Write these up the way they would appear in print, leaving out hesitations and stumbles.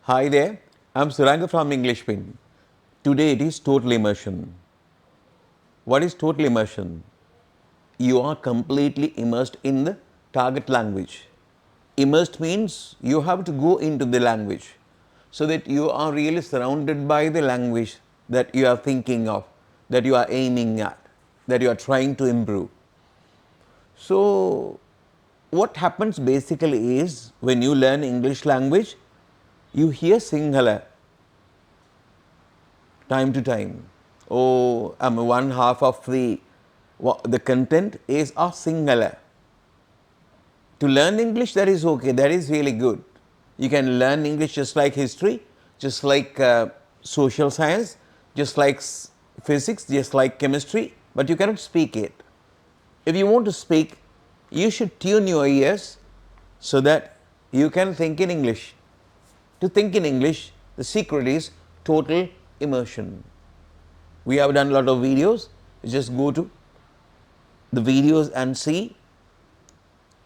Hi there, I'm Suranga from English Pin. Today it is total immersion. What is total immersion? You are completely immersed in the target language. Immersed means you have to go into the language so that you are really surrounded by the language that you are thinking of, that you are aiming at, that you are trying to improve. So, what happens basically is when you learn English language, you hear Sinhala time to time. Oh, one half of the content is of Sinhala. To learn English, that is okay, that is really good. You can learn English just like history, just like social science, just like physics, just like chemistry, but you cannot speak it. If you want to speak, you should tune your ears so that you can think in English. To think in English, the secret is total immersion. We have done a lot of videos. You just go to the videos and see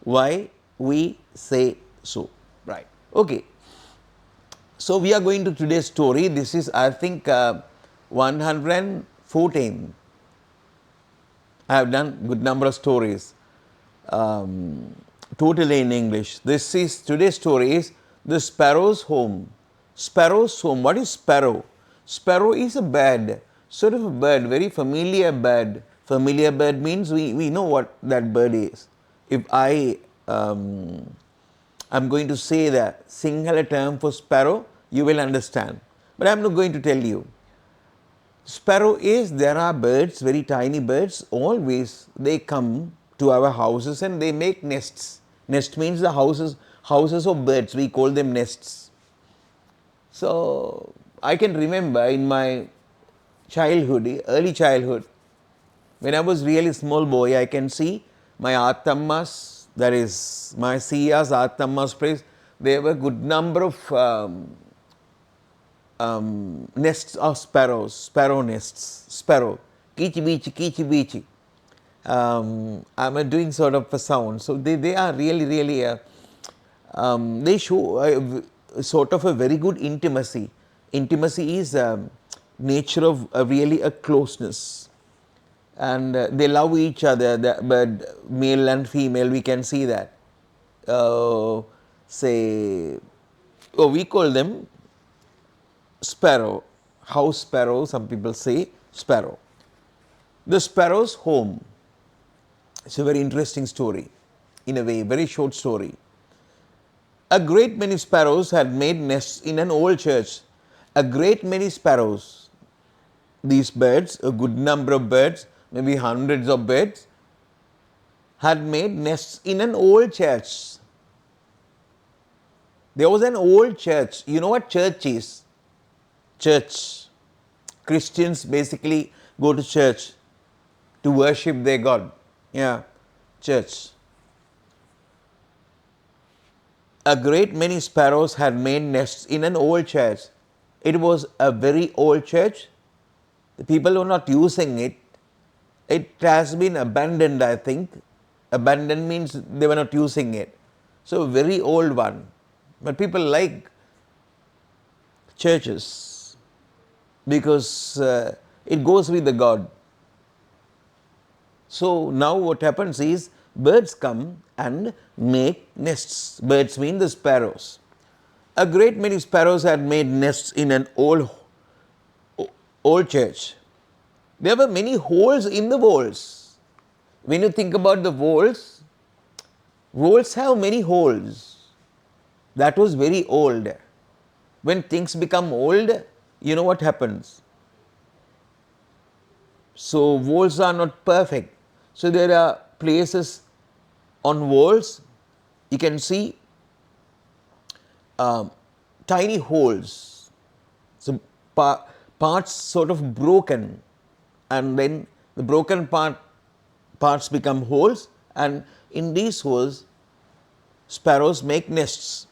why we say so. Right. Okay. So, we are going to today's story. This is, I think, 114. I have done good number of stories totally in English. This is today's story is the sparrow's home. Sparrow's home. What is sparrow? Sparrow is a bird, sort of a bird, very familiar bird. Familiar bird means we know what that bird is. If I'm going to say the Sinhala term for sparrow, you will understand. But I am not going to tell you. Sparrow is, there are birds, very tiny birds, always they come to our houses and they make nests. Nest means the houses of birds, we call them nests. So, I can remember in my childhood, early childhood, when I was really small boy, I can see my Attammas, that is my Siya's Attamma's place, there were good number of nests of sparrows, sparrow nests, sparrow, kichi bichi. I'm doing sort of a sound. So, they are really, they show sort of a very good intimacy. Intimacy is nature of really a closeness. And they love each other, but male and female, we can see that. We call them sparrow, house sparrow, some people say sparrow. The sparrow's home. It's a very interesting story, in a way, very short story. A great many sparrows had made nests in an old church. A great many sparrows, these birds, a good number of birds, maybe hundreds of birds, had made nests in an old church. There was an old church. You know what church is? Church. Christians basically go to church to worship their God. Yeah, church. A great many sparrows had made nests in an old church. It was a very old church. The people were not using it. It has been abandoned, I think. Abandoned means they were not using it. So, very old one. But people like churches because it goes with the God. So, now what happens is birds come and make nests. Birds mean the sparrows. A great many sparrows had made nests in an old church. There were many holes in the walls. When you think about the walls have many holes. That was very old. When things become old, you know what happens. So, walls are not perfect. So, there are places on walls, you can see tiny holes. So, parts sort of broken, and then the broken parts become holes, and in these holes sparrows make nests.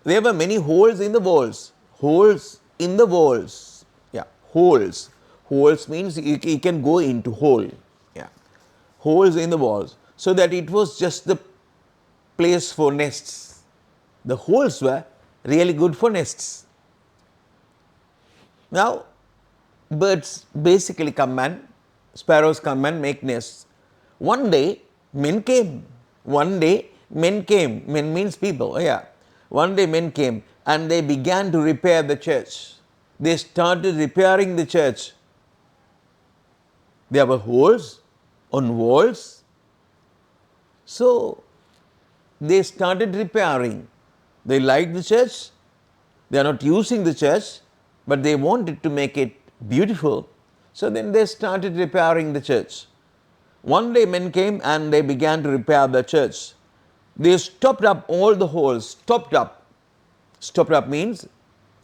There were many holes in the walls. Holes in the walls. Yeah, holes. Holes means you can go into hole. Yeah, holes in the walls. So that it was just the place for nests. The holes were really good for nests. Now, birds basically come and, sparrows come and make nests. One day, men came. One day, men came. Men means people, yeah. One day, men came and they began to repair the church. They started repairing the church. There were holes on walls. So, they started repairing. They liked the church. They are not using the church, but they wanted to make it beautiful. So then they started repairing the church. One day men came and they began to repair the church. They stopped up all the holes, stopped up. Stopped up means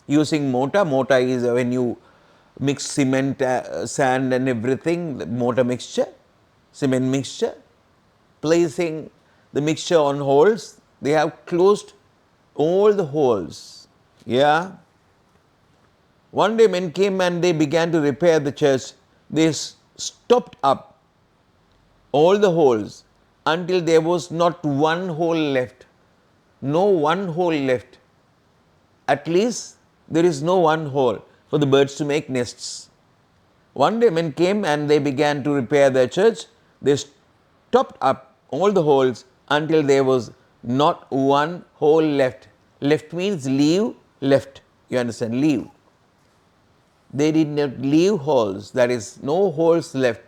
using mortar. Mortar is when you mix cement, sand and everything, mortar mixture, cement mixture. Placing the mixture on holes, they have closed all the holes. Yeah. One day men came and they began to repair the church. They stopped up all the holes until there was not one hole left. No one hole left. At least there is no one hole for the birds to make nests. One day men came and they began to repair their church. They stopped up all the holes until there was not one hole left. Left means leave, left. You understand? Leave. They did not leave holes, that is, no holes left.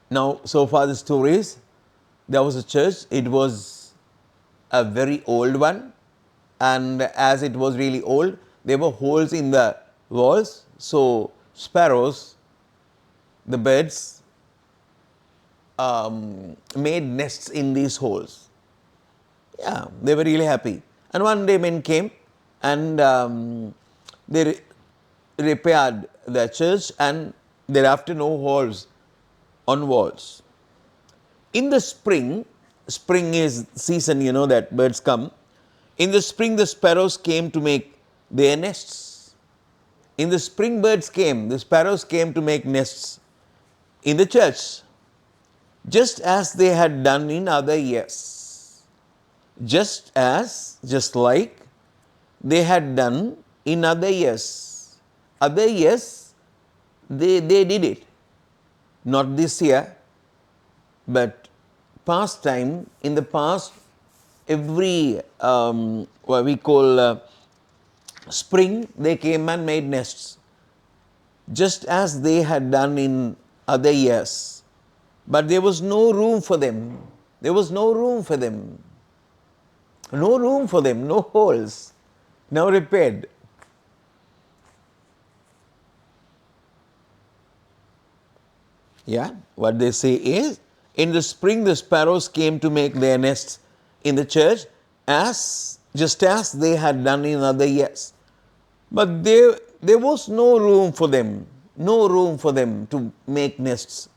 Now, so far the story is, there was a church, it was a very old one, and as it was really old, there were holes in the walls, so sparrows, the birds, made nests in these holes. Yeah, they were really happy. And one day men came and they repaired the church, and thereafter no holes on walls. In the spring, spring is season, you know that birds come. In the spring the sparrows came to make their nests. In the spring birds came, the sparrows came to make nests in the church, just as they had done in other years. Just like they had done in other years. Other years, they did it. Not this year, but past time, in the past, every what we call spring, they came and made nests. Just as they had done in other years. But there was no room for them. There was no room for them. No room for them, no holes. Now repaired. Yeah, what they say is, in the spring the sparrows came to make their nests in the church, just as they had done in other years. But there was no room for them, no room for them to make nests.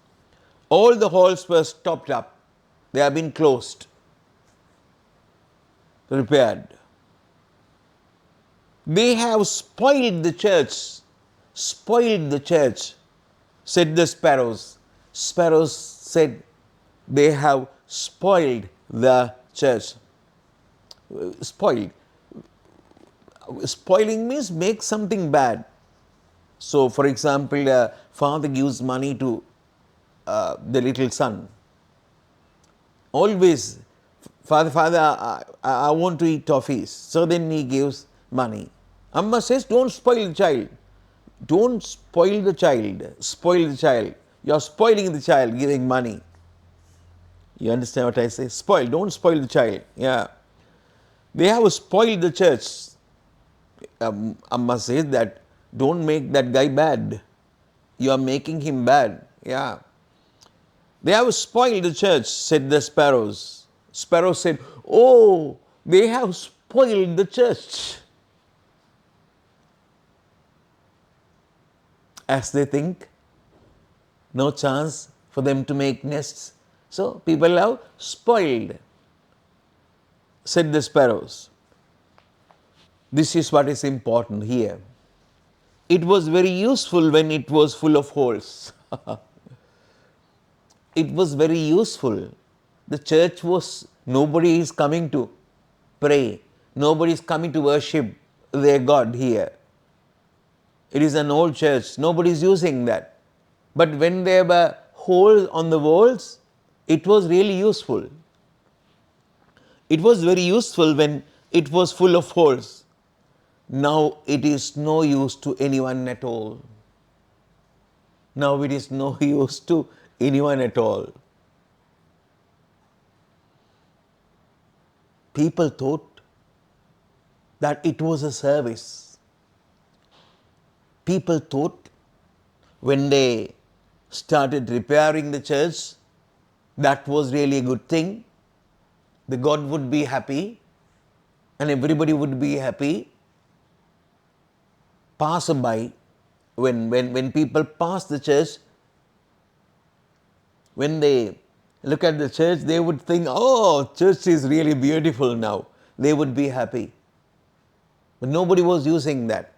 All the holes were stopped up. They have been closed, repaired. They have spoiled the church, said the sparrows. Sparrows said, they have spoiled the church. Spoiled. Spoiling means make something bad. So, for example, a father gives money to the little son. Always, father, I want to eat toffees. So then he gives money. Amma says, don't spoil the child. Don't spoil the child. Spoil the child. You are spoiling the child giving money. You understand what I say? Spoil. Don't spoil the child. Yeah. They have spoiled the church. Amma says that don't make that guy bad. You are making him bad. Yeah. They have spoiled the church, said the sparrows. Sparrows said, oh, they have spoiled the church. As they think, no chance for them to make nests. So people have spoiled, said the sparrows. This is what is important here. It was very useful when it was full of holes. It was very useful. The church was, nobody is coming to. pray. Nobody is coming to worship their God here. It is an old church. Nobody is using that. But when there were holes on the walls, it was really useful. It was very useful when it was full of holes. Now it is no use to anyone at all. Now it is no use to anyone at all. People thought that it was a service. People thought when they started repairing the church, that was really a good thing. The God would be happy and everybody would be happy. Passerby, when people pass the church, when they look at the church, they would think, oh, church is really beautiful now. They would be happy. But nobody was using that.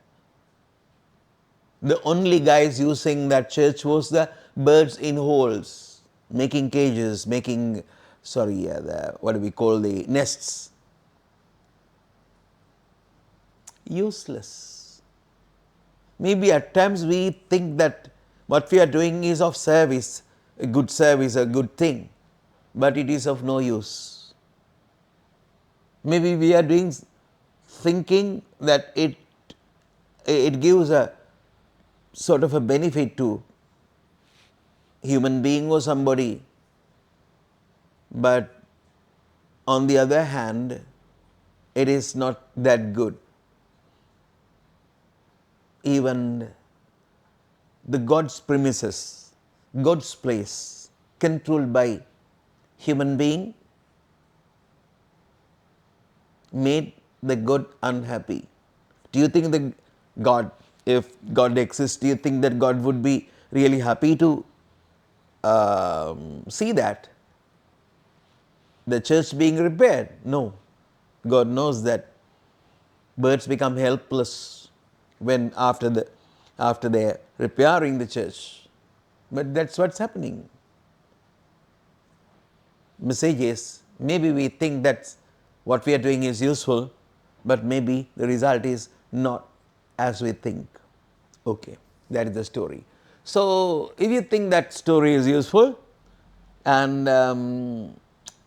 The only guys using that church was the birds in holes, making cages, making, what do we call the nests. Useless. Maybe at times we think that what we are doing is of service, a good thing, but it is of no use. Maybe we are doing, thinking that it gives a sort of a benefit to human being or somebody, but on the other hand, it is not that good. Even the God's premises, God's place, controlled by human being, made the God unhappy. Do you think that God, if God exists, do you think that God would be really happy to see that? The church being repaired? No. God knows that birds become helpless when after they are repairing the church. But that's what's happening. Message is, maybe we think that what we are doing is useful, but maybe the result is not as we think. Okay, that is the story. So, if you think that story is useful and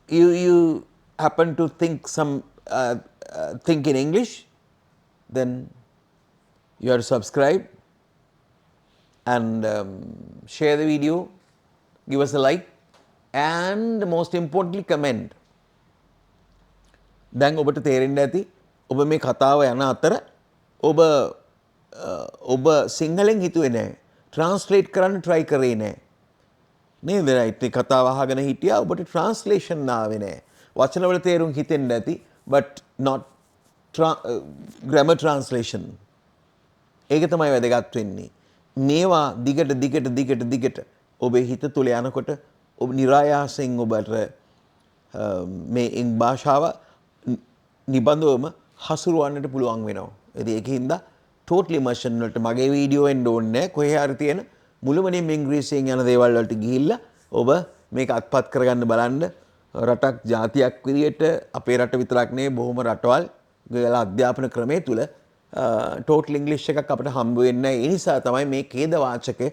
you happen to think think in English, then you have to subscribe and share the video, give us a like, and most importantly comment. දැන් ඔබට තේරෙන්න ඇති ඔබ මේ කතාව යන අතර ඔබ සිංහලෙන් හිතුවේ නැහැ. ට්‍රාන්ස්ලේට් කරන්න try කරේ නැහැ. නේද? රයිට්. මේ කතාව අහගෙන හිටියා ඔබට ට්‍රාන්ස්ලේෂන් ආවේ නැහැ. වචනවල තේරුම් හිතෙන්න ඇති but not grammar translation. ඒක තමයි වැදගත් වෙන්නේ. මේවා දිගට ඔබේ හිත තුල යනකොට ඔබ નિરાයාසයෙන් ඔබට මේ භාෂාව නිබඳවම හසුරවන්නට පුළුවන් වෙනවා. ඉතින් ඒකින්ද total immersion වලට මගේ වීඩියෝ එන්න ඕනේ නැහැ. කොහේ හරි තියෙන මුළුමනින්ම ඉංග්‍රීසියෙන් යන දේවල් වලට ගිහිල්ලා ඔබ මේක අත්පත් කරගන්න බලන්න. රටක් ජාතියක් විදියට අපේ රට විතරක් නෙවෙයි බොහොම රටවල් ගල අධ්‍යාපන ක්‍රමයේ තුල total english එකක් අපිට හම්බ වෙන්නේ නැහැ. ඒ නිසා තමයි මේ ඛේද වාචකේ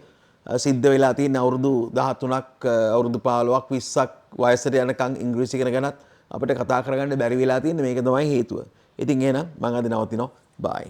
සිද්ධ වෙලා තියෙන අවුරුදු 13ක් අවුරුදු 15ක් 20ක් වයසට යනකම් ඉංග්‍රීසි ඉගෙන ගන්නත් අපිට කතා කරගන්න බැරි වෙලා තියෙන්නේ. මේක තමයි හේතුව. ඉතින් එහෙනම් මම අද නවතිනවා. බයි.